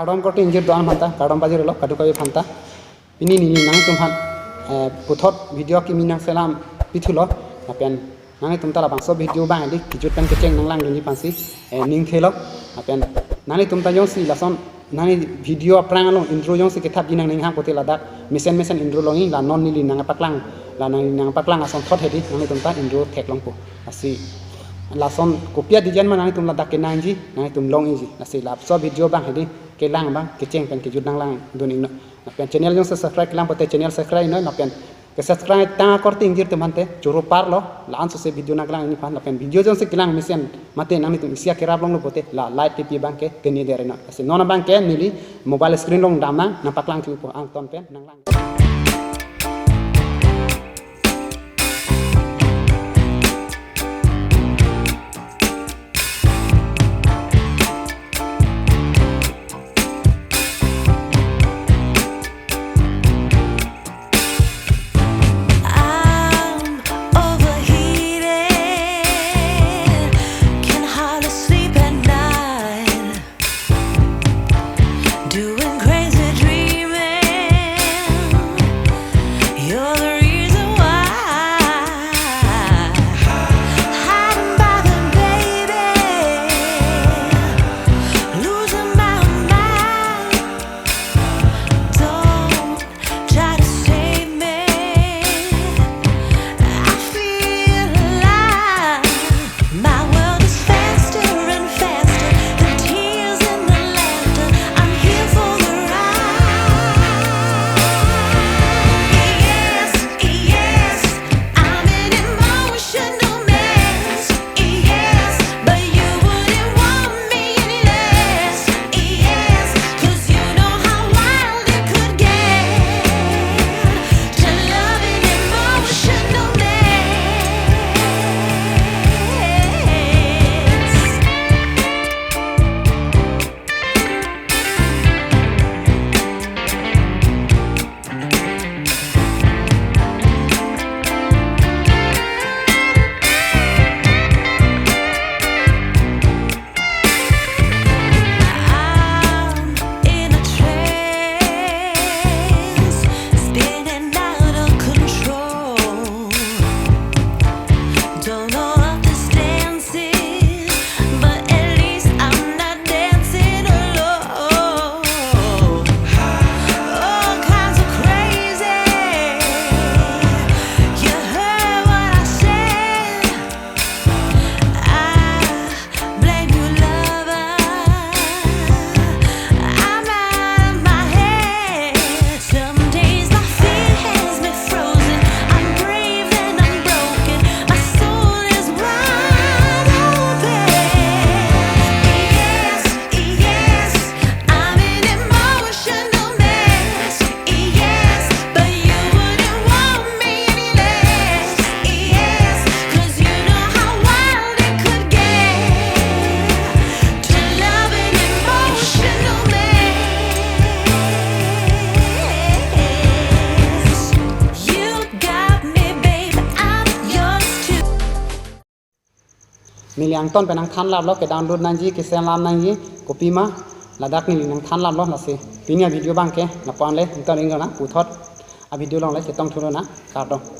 kadom ko tin jir doan phanta kadom bajir lo kadu kayu phanta ini nang tumhan puthot video ki minang selam pithulo apen nang tum tala bangso video bang di kijut pen keceng nang lang ni pansi ning khelo apen nani tum ta jong si lason nani video aprang long intro jong si kethap jinang ning ha kote ladak mesen intro longi la non ni nang paklang la nang paklang ason thot hedi nani tum ta intro thek long po asi lason kopia dijan ma nani tum ladak ke nangji nani tum long inji asi lap so video bang hedi ke lang bang keceng pen kijut nang lang duning no apen channel jong subscribe lang pote channel subscribe no apen ke subscribe ta korting jir temante churu par lo lan so se video nang lang ni pan apen video jong se kilang mesen mate nani tum isia kerap long lo pote la light tv bang ke teni dere no asi nona bang ke nili mobile screen long dam nang napaklang tu po ang ton pen nang lang miliang ton penang than lab lo ke download nanji ke selam nanji copy ma ladak ni nang than lab lo la se pinia video bang ke na pon le ton ing na puthot a video long le se tong thuro na ka do